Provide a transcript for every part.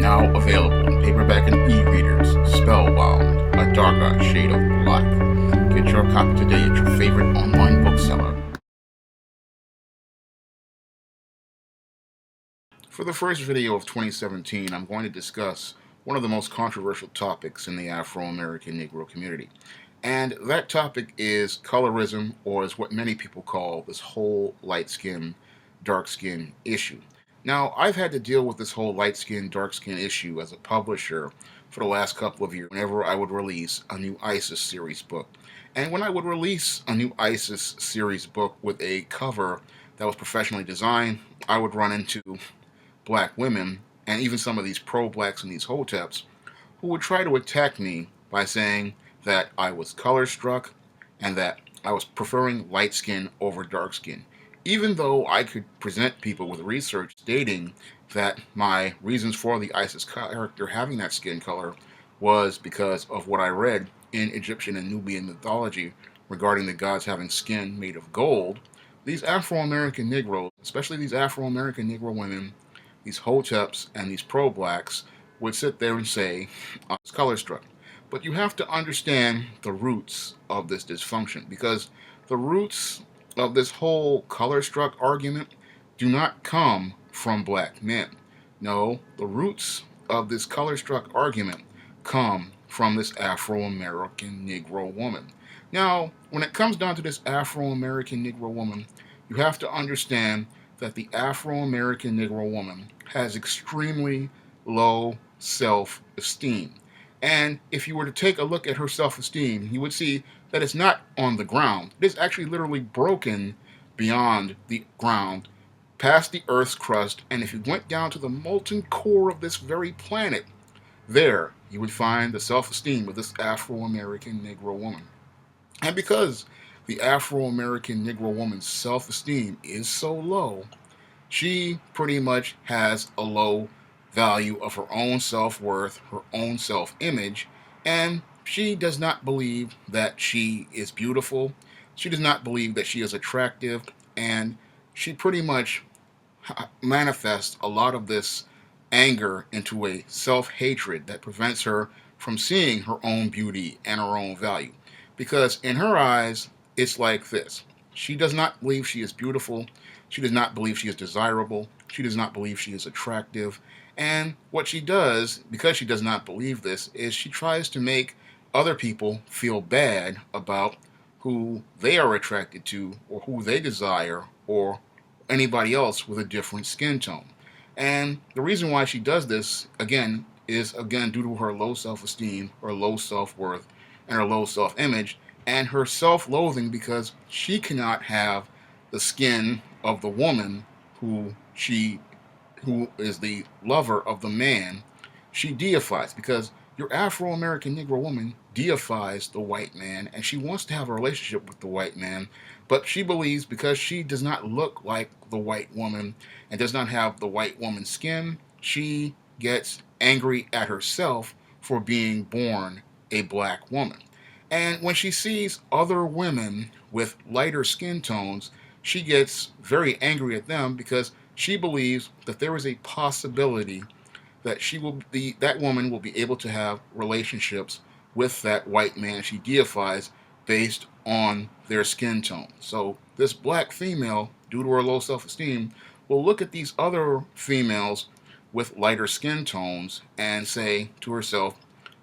Now available in paperback and e-readers, Spellbound, A Darker Shade of Black. Get your copy today at your favorite online bookseller. For the first video of 2017, I'm going to discuss one of the most controversial topics in the Afro-American Negro community. And that topic is colorism, or is what many people call this whole light-skin, dark-skin issue. Now, I've had to deal with this whole light-skin, dark-skin issue as a publisher for the last couple of years whenever I would release a new ISIS series book. And when I would release a new ISIS series book with a cover that was professionally designed, I would run into black women, and even some of these pro-blacks and these hoteps, who would try to attack me by saying that I was color struck and that I was preferring light skin over dark skin, even though I could present people with research stating that my reasons for the ISIS character having that skin color was because of what I read in Egyptian and Nubian mythology regarding the gods having skin made of gold. These Afro-American Negroes, especially these Afro-American Negro women, these hoteps and these pro-blacks, would sit there and say, I was color struck. But you have to understand the roots of this dysfunction, because the roots of this whole color struck argument do not come from black men. No, the roots of this color struck argument come from this Afro-American Negro woman. Now, when it comes down to this Afro-American Negro woman, you have to understand that the Afro-American Negro woman has extremely low self-esteem. And if you were to take a look at her self-esteem, you would see that it's not on the ground. It is actually literally broken beyond the ground, past the Earth's crust, and if you went down to the molten core of this very planet, there you would find the self-esteem of this Afro-American Negro woman. And because the Afro-American Negro woman's self-esteem is so low, she pretty much has a low value of her own self-worth, her own self-image, and she does not believe that she is beautiful. She does not believe that she is attractive, and she pretty much manifests a lot of this anger into a self-hatred that prevents her from seeing her own beauty and her own value. Because in her eyes, it's like this. She does not believe she is beautiful. She does not believe she is desirable. She does not believe she is attractive. And what she does, because she does not believe this, is she tries to make other people feel bad about who they are attracted to or who they desire or anybody else with a different skin tone. And the reason why she does this, again, is due to her low self-esteem, her low self-worth, and her low self-image, and her self-loathing because she cannot have the skin of the woman who is the lover of the man she deifies, because your Afro-American Negro woman deifies the white man and she wants to have a relationship with the white man, but she believes because she does not look like the white woman and does not have the white woman's skin, she gets angry at herself for being born a black woman. And when she sees other women with lighter skin tones, she gets very angry at them because she believes that there is a possibility that that woman will be able to have relationships with that white man she deifies based on their skin tone. So this black female, due to her low self-esteem, will look at these other females with lighter skin tones and say to herself,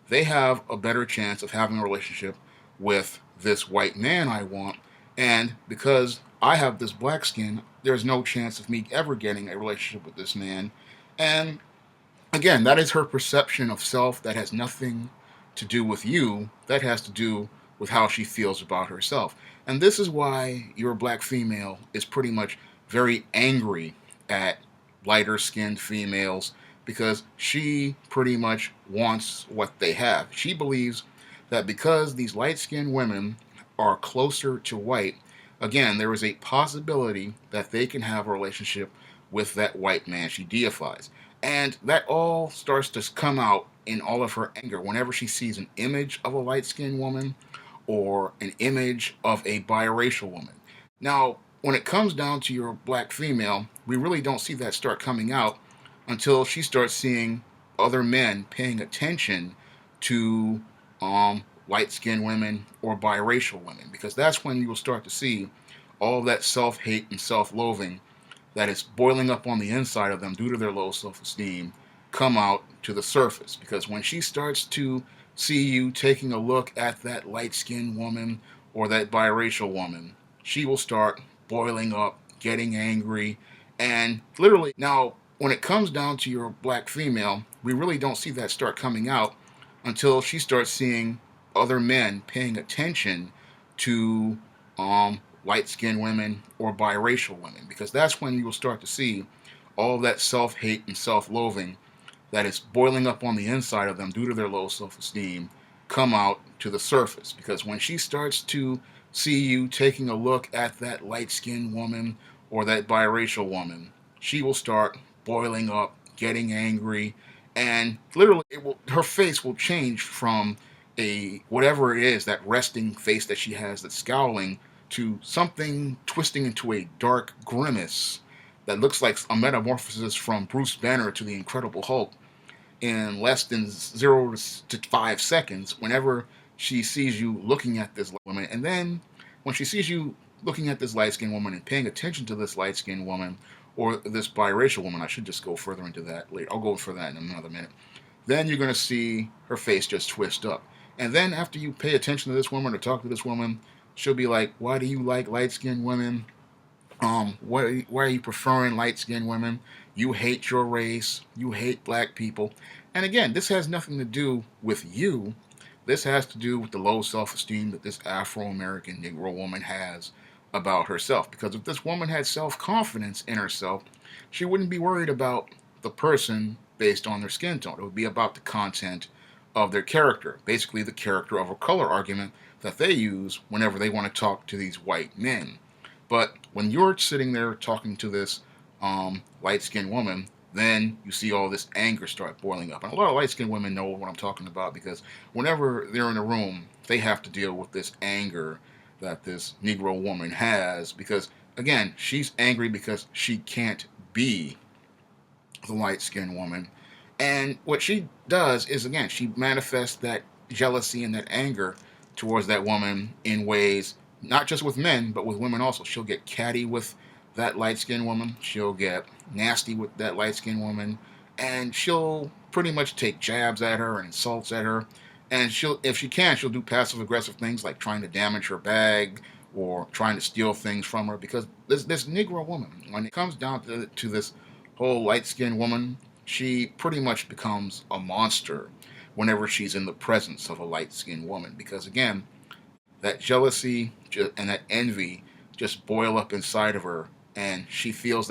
they have a better chance of having a relationship with this white man I want, and because I have this black skin, there's no chance of me ever getting a relationship with this man. And again, that is her perception of self. That has nothing to do with you. That has to do with how she feels about herself. And this is why your black female is pretty much very angry at lighter skinned females, because she pretty much wants what they have. She believes that because these light-skinned women are closer to white, again, there is a possibility that they can have a relationship with that white man she deifies. And that all starts to come out in all of her anger whenever she sees an image of a light-skinned woman or an image of a biracial woman. Now, when it comes down to your black female, we really don't see that start coming out until she starts seeing other men paying attention to um, light-skinned women or biracial women, because that's when you will start to see all that self-hate and self-loathing that is boiling up on the inside of them due to their low self-esteem come out to the surface. Because when she starts to see you taking a look at that light-skinned woman or that biracial woman, she will start boiling up, getting angry, and literally now when it comes down to your black female, we really don't see that start coming out until she starts seeing other men paying attention to light skinned women or biracial women, because that's when you will start to see all that self hate and self loathing that is boiling up on the inside of them due to their low self esteem come out to the surface. Because when she starts to see you taking a look at that light skinned woman or that biracial woman, she will start boiling up, getting angry, and literally her face will change from a whatever it is, that resting face that she has that's scowling, to something twisting into a dark grimace that looks like a metamorphosis from Bruce Banner to the Incredible Hulk in less than 0 to 5 seconds whenever she sees you looking at this woman. And then when she sees you looking at this light skinned woman and paying attention to this light skinned woman or this biracial woman, I should just go further into that later. I'll go for that in another minute. Then you're going to see her face just twist up. And then after you pay attention to this woman or talk to this woman, she'll be like, why do you like light skinned women? Why are you preferring light skinned women? You hate your race. You hate black people. And again, this has nothing to do with you. This has to do with the low self esteem that this Afro American Negro woman has about herself. Because if this woman had self confidence in herself, she wouldn't be worried about the person based on their skin tone. It would be about the content of their character, basically the character of a color argument that they use whenever they want to talk to these white men. But when you're sitting there talking to this light skinned woman, then you see all this anger start boiling up. And a lot of light skinned women know what I'm talking about, because whenever they're in a room, they have to deal with this anger that this Negro woman has. Because, again, she's angry because she can't be the light skinned woman. And what she does is, again, she manifests that jealousy and that anger towards that woman in ways, not just with men, but with women also. She'll get catty with that light skinned woman. She'll get nasty with that light skinned woman. And she'll pretty much take jabs at her and insults at her. And she'll, if she can, she'll do passive aggressive things like trying to damage her bag or trying to steal things from her. Because this Negro woman, when it comes down to this whole light skinned woman, she pretty much becomes a monster whenever she's in the presence of a light skinned woman. Because again, that jealousy and that envy just boil up inside of her, and she feels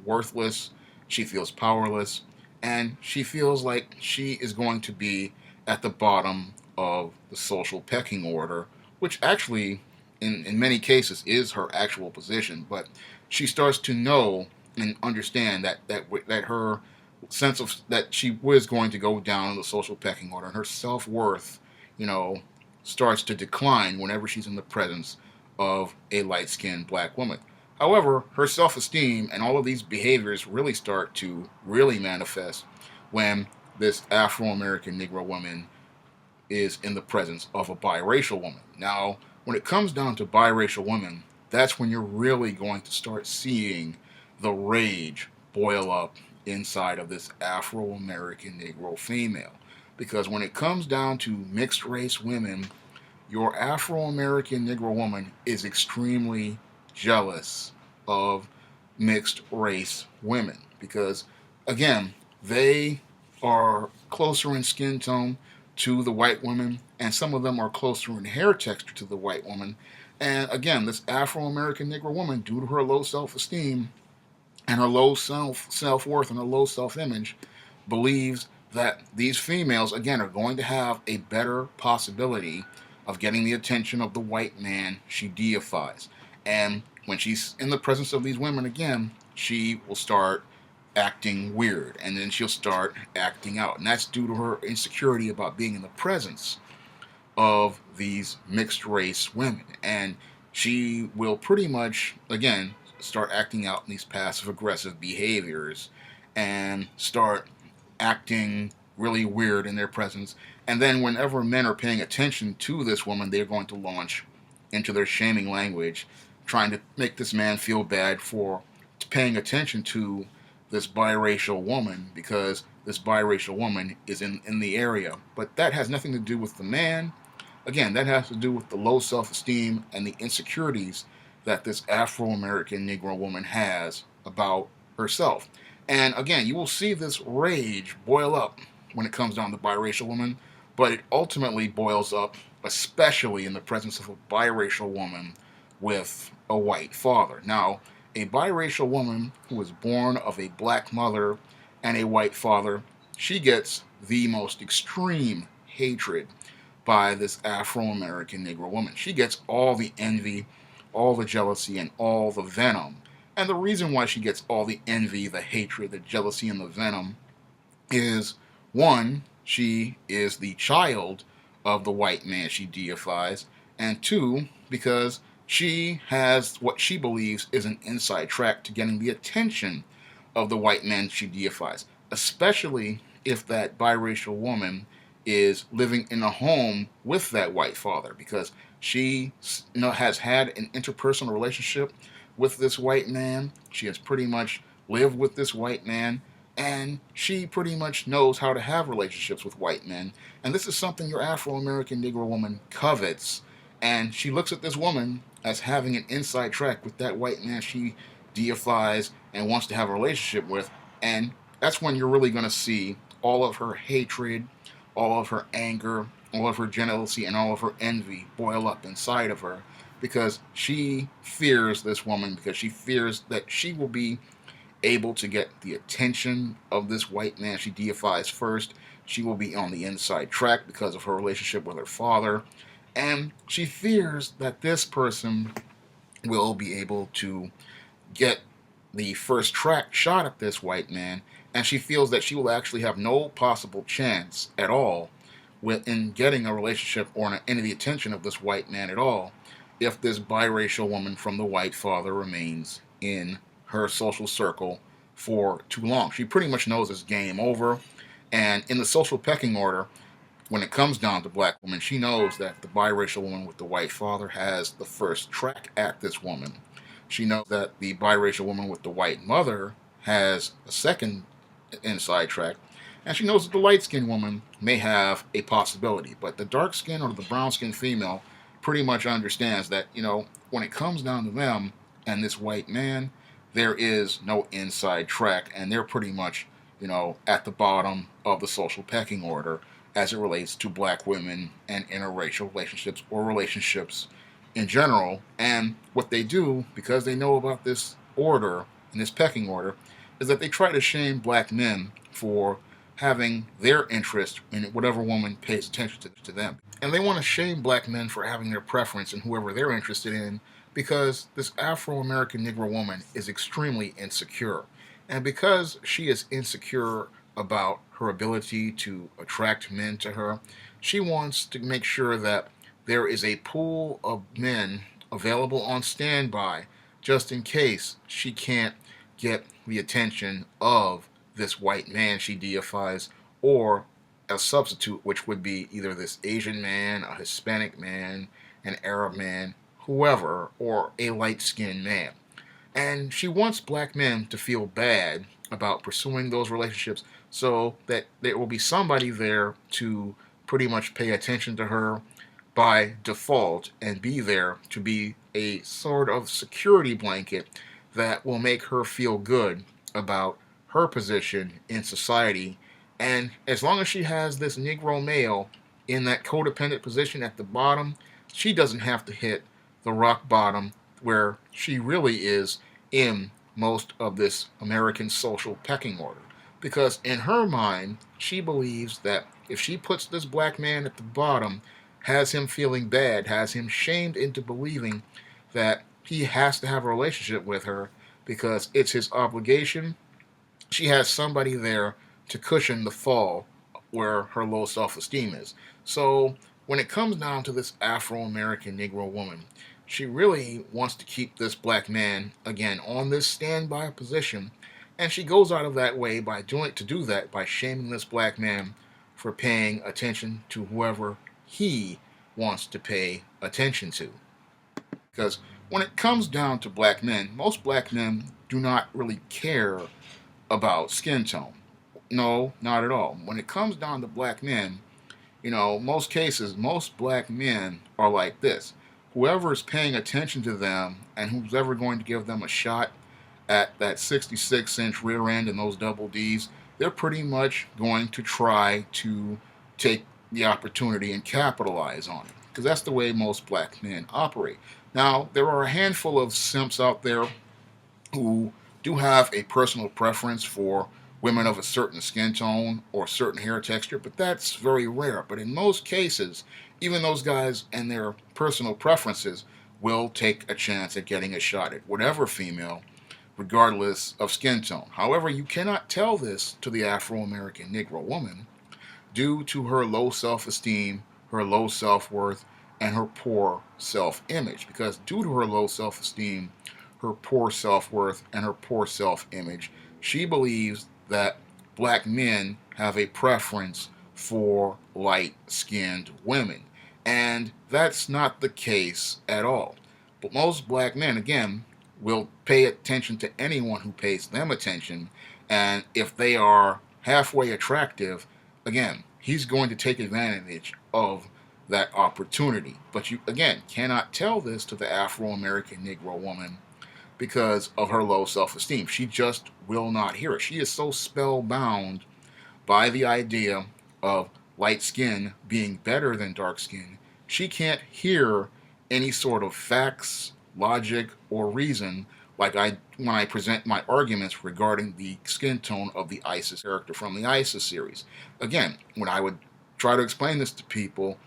worthless, she feels powerless, and she feels like she is going to be at the bottom of the social pecking order, which actually in many cases is her actual position. But she starts to know and understand that her sense of that she was going to go down in the social pecking order, and her self-worth, you know, starts to decline whenever she's in the presence of a light-skinned black woman. However, her self-esteem and all of these behaviors really start to really manifest when this Afro-American Negro woman is in the presence of a biracial woman. Now, when it comes down to biracial women, that's when you're really going to start seeing the rage boil up inside of this Afro-American Negro female. Because when it comes down to mixed race women, your Afro-American Negro woman is extremely jealous of mixed race women. Because, again, they are closer in skin tone to the white woman, and some of them are closer in hair texture to the white woman. And again, this Afro-American Negro woman, due to her low self-esteem and her low self-worth and her low self-image, believes that these females, again, are going to have a better possibility of getting the attention of the white man she deifies. And when she's in the presence of these women again, she will start acting weird, and then she'll start acting out. And that's due to her insecurity about being in the presence of these mixed race women. And she will pretty much, again, start acting out in these passive aggressive behaviors and start acting really weird in their presence. And then whenever men are paying attention to this woman, they're going to launch into their shaming language, trying to make this man feel bad for paying attention to this biracial woman because this biracial woman is in the area. But that has nothing to do with the man. Again, that has to do with the low self-esteem and the insecurities that this Afro-American Negro woman has about herself. And again, you will see this rage boil up when it comes down to biracial women, but it ultimately boils up, especially in the presence of a biracial woman with a white father. Now, a biracial woman who was born of a black mother and a white father, she gets the most extreme hatred by this Afro-American Negro woman. She gets all the envy, all the jealousy, and all the venom. And the reason why she gets all the envy, the hatred, the jealousy, and the venom is, one, she is the child of the white man she deifies, and two, because she has what she believes is an inside track to getting the attention of the white man she deifies, especially if that biracial woman is living in a home with that white father, because she has had an interpersonal relationship with this white man. She has pretty much lived with this white man, and she pretty much knows how to have relationships with white men. And this is something your Afro-American Negro woman covets, and she looks at this woman as having an inside track with that white man she deifies and wants to have a relationship with. And that's when you're really going to see all of her hatred, all of her anger, all of her jealousy, and all of her envy boil up inside of her, because she fears this woman, because she fears that she will be able to get the attention of this white man she deifies first. She will be on the inside track because of her relationship with her father. And she fears that this person will be able to get the first track shot at this white man, and she feels that she will actually have no possible chance at all in getting a relationship or any of the attention of this white man at all if this biracial woman from the white father remains in her social circle for too long. She pretty much knows it's game over, and in the social pecking order, when it comes down to black women, she knows that the biracial woman with the white father has the first track at this woman. She knows that the biracial woman with the white mother has a second inside track, and she knows that the light-skinned woman may have a possibility. But the dark-skinned or the brown-skinned female pretty much understands that, when it comes down to them and this white man, there is no inside track, and they're pretty much, at the bottom of the social pecking order as it relates to black women and interracial relationships or relationships in general. And what they do, because they know about this order and this pecking order, is that they try to shame black men for having their interest in whatever woman pays attention to them. And they want to shame black men for having their preference in whoever they're interested in, because this Afro-American Negro woman is extremely insecure. And because she is insecure about her ability to attract men to her, she wants to make sure that there is a pool of men available on standby just in case she can't get the attention of this white man she deifies, or a substitute, which would be either this Asian man, a Hispanic man, an Arab man, whoever, or a light-skinned man. And she wants black men to feel bad about pursuing those relationships so that there will be somebody there to pretty much pay attention to her by default and be there to be a sort of security blanket that will make her feel good about her position in society. And as long as she has this Negro male in that codependent position at the bottom, she doesn't have to hit the rock bottom where she really is in most of this American social pecking order. Because in her mind, she believes that if she puts this black man at the bottom, has him feeling bad, has him shamed into believing that he has to have a relationship with her because it's his obligation, she has somebody there to cushion the fall where her low self-esteem is. So when it comes down to this Afro-American Negro woman, she really wants to keep this black man, again, on this standby position. And she goes out of that way to do that by shaming this black man for paying attention to whoever he wants to pay attention to. Because when it comes down to black men, most black men do not really care about skin tone. No, not at all. When it comes down to black men, most cases, most black men are like this. Whoever is paying attention to them and who's ever going to give them a shot at that 66-inch rear end and those double Ds, they're pretty much going to try to take the opportunity and capitalize on it. Because that's the way most black men operate. Now, there are a handful of simps out there who do have a personal preference for women of a certain skin tone or certain hair texture, but that's very rare. But in most cases, even those guys and their personal preferences will take a chance at getting a shot at whatever female, regardless of skin tone. However, you cannot tell this to the Afro-American Negro woman due to her low self-esteem, her low self-worth, and her poor self-image. Because due to her low self-esteem, her poor self-worth, and her poor self-image, she believes that black men have a preference for light-skinned women. And that's not the case at all. But most black men, again, will pay attention to anyone who pays them attention. And if they are halfway attractive, again, he's going to take advantage of that opportunity. But you, again, cannot tell this to the Afro-American Negro woman because of her low self-esteem. She just will not hear it. She is so spellbound by the idea of light skin being better than dark skin, she can't hear any sort of facts, logic, or reason like when I present my arguments regarding the skin tone of the ISIS character from the ISIS series. Again, when I would try to explain this to people,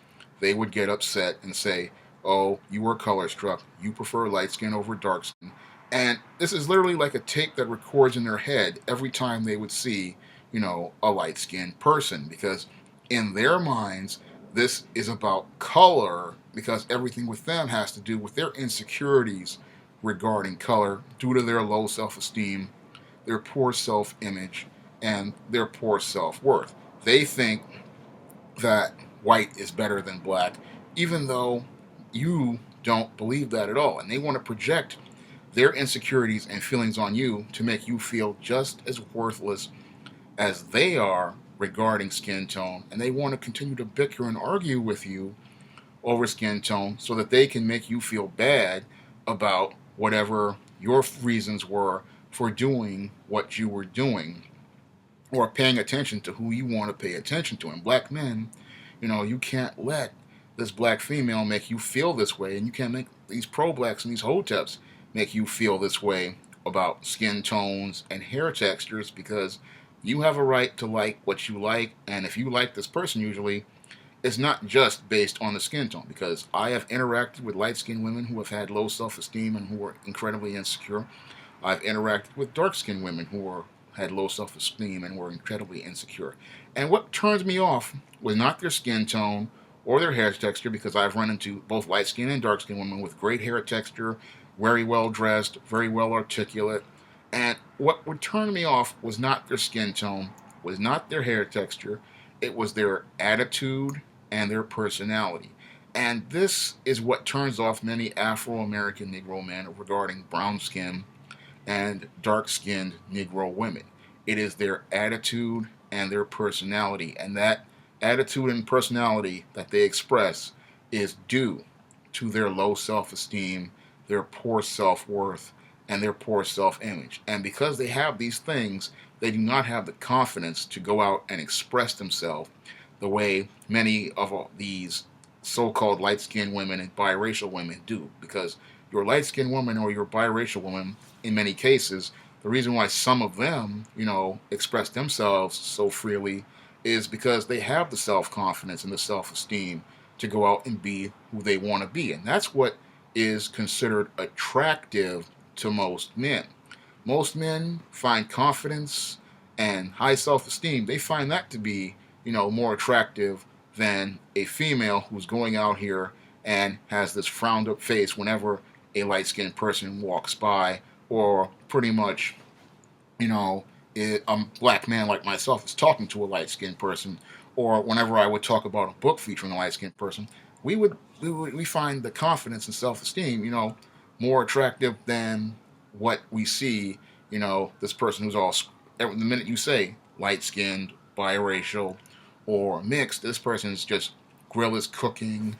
they would get upset and say, oh, you were color struck, you prefer light skin over dark skin. And this is literally like a tape that records in their head every time they would see, a light-skinned person. Because in their minds, this is about color, because everything with them has to do with their insecurities regarding color due to their low self-esteem, their poor self-image, and their poor self-worth. They think that white is better than black, even though you don't believe that at all. And they want to project their insecurities and feelings on you to make you feel just as worthless as they are regarding skin tone. And they want to continue to bicker and argue with you over skin tone so that they can make you feel bad about whatever your reasons were for doing what you were doing or paying attention to who you want to pay attention to. And black men, you can't let this black female make you feel this way, and you can't make these pro-blacks and these hoteps make you feel this way about skin tones and hair textures, because you have a right to like what you like. And if you like this person, usually it's not just based on the skin tone, because I have interacted with light-skinned women who have had low self-esteem and who are incredibly insecure. I've interacted with dark-skinned women who had low self-esteem and were incredibly insecure. And what turns me off was not their skin tone or their hair texture, because I've run into both light-skinned and dark-skinned women with great hair texture, very well dressed, very well articulate. And what would turn me off was not their skin tone, was not their hair texture, it was their attitude and their personality. And this is what turns off many Afro-American Negro men regarding brown skin and dark-skinned Negro women. It is their attitude and their personality. And that attitude and personality that they express is due to their low self-esteem, their poor self-worth, and their poor self-image. And because they have these things, they do not have the confidence to go out and express themselves the way many of these so-called light-skinned women and biracial women do. Because your light-skinned woman or your biracial woman, in many cases, the reason why some of them, express themselves so freely is because they have the self-confidence and the self-esteem to go out and be who they want to be. And that's what is considered attractive to most men. Most men find confidence and high self-esteem. They find that to be, more attractive than a female who's going out here and has this frowned up face whenever a light-skinned person walks by, or pretty much, you know, a black man like myself is talking to a light skinned person, or whenever I would talk about a book featuring a light skinned person, we find the confidence and self esteem, more attractive than what we see. This person who's all the minute you say light skinned, biracial, or mixed, this person is just grill is cooking,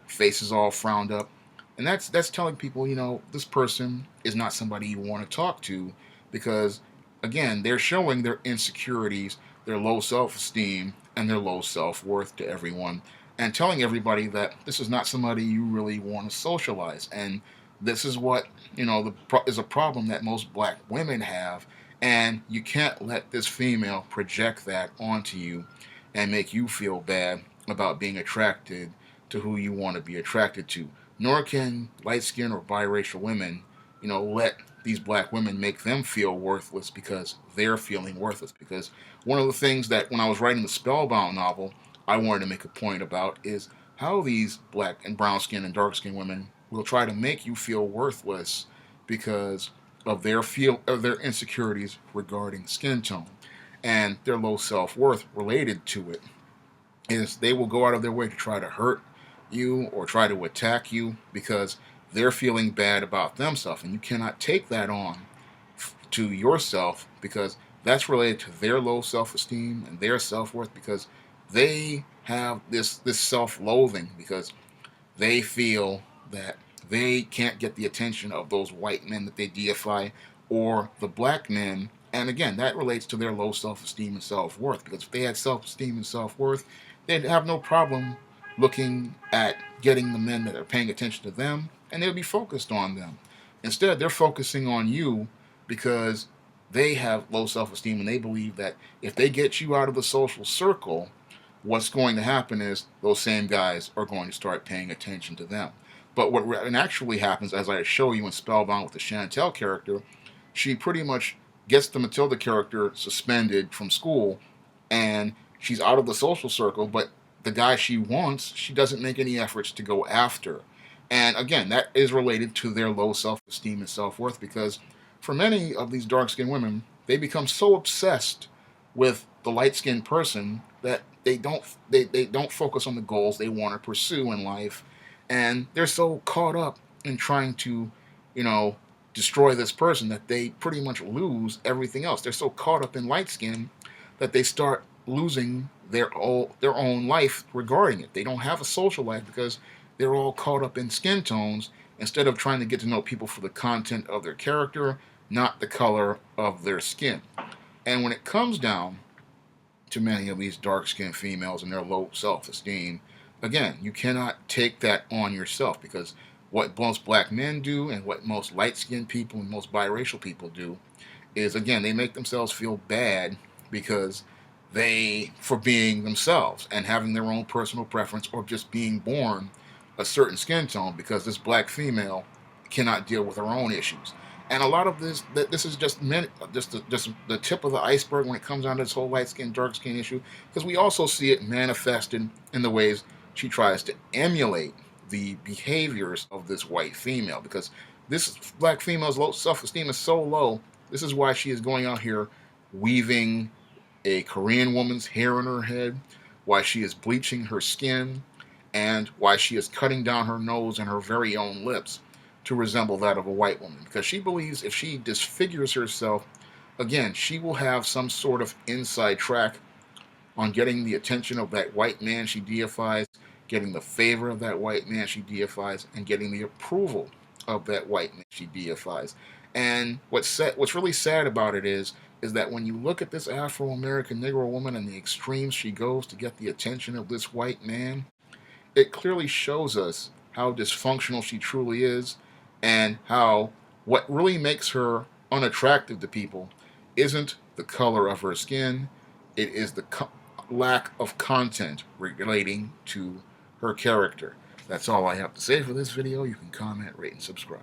face is all frowned up, and that's telling people, this person is not somebody you want to talk to, because again, they're showing their insecurities, their low self-esteem, and their low self-worth to everyone, and telling everybody that this is not somebody you really want to socialize. And this is what is a problem that most black women have, and you can't let this female project that onto you and make you feel bad about being attracted to who you want to be attracted to. Nor can light skinned or biracial women, let these black women make them feel worthless because they're feeling worthless. Because one of the things that when I was writing the Spellbound novel, I wanted to make a point about is how these black and brown skinned and dark skinned women will try to make you feel worthless because of their insecurities regarding skin tone and their low self worth related to it. Is they will go out of their way to try to hurt you or try to attack you because they're feeling bad about themselves, and you cannot take that on to yourself, because that's related to their low self-esteem and their self-worth, because they have this self-loathing because they feel that they can't get the attention of those white men that they deify, or the black men. And again, that relates to their low self-esteem and self-worth, because if they had self-esteem and self-worth, they'd have no problem looking at getting the men that are paying attention to them, and they'll be focused on them. Instead, they're focusing on you because they have low self-esteem, and they believe that if they get you out of the social circle, what's going to happen is those same guys are going to start paying attention to them. But what actually happens, as I show you in Spellbound with the Chantel character, she pretty much gets the Matilda character suspended from school, and she's out of the social circle, but the guy she wants, she doesn't make any efforts to go after. And again, that is related to their low self-esteem and self-worth, because for many of these dark-skinned women, they become so obsessed with the light-skinned person that they don't focus on the goals they want to pursue in life, and they're so caught up in trying to, you know, destroy this person that they pretty much lose everything else. They're so caught up in light skin that they start losing their own life regarding it. They don't have a social life because they're all caught up in skin tones instead of trying to get to know people for the content of their character, not the color of their skin. And when it comes down to many of these dark skinned females and their low self esteem, again, you cannot take that on yourself, because what most black men do and what most light skinned people and most biracial people do is, again, they make themselves feel bad because for being themselves and having their own personal preference, or just being born a certain skin tone, because this black female cannot deal with her own issues. And a lot of this is just the tip of the iceberg when it comes down to this whole light skin, dark skin issue, because we also see it manifested in the ways she tries to emulate the behaviors of this white female, because this black female's low self-esteem is so low. This is why she is going out here weaving a Korean woman's hair in her head, why she is bleaching her skin, and why she is cutting down her nose and her very own lips to resemble that of a white woman. Because she believes if she disfigures herself, again, she will have some sort of inside track on getting the attention of that white man she deifies, getting the favor of that white man she deifies, and getting the approval of that white man she deifies. And what's really sad about it is that when you look at this Afro-American Negro woman and the extremes she goes to get the attention of this white man, it clearly shows us how dysfunctional she truly is, and how what really makes her unattractive to people isn't the color of her skin, it is the lack of content relating to her character. That's all I have to say for this video. You can comment, rate, and subscribe.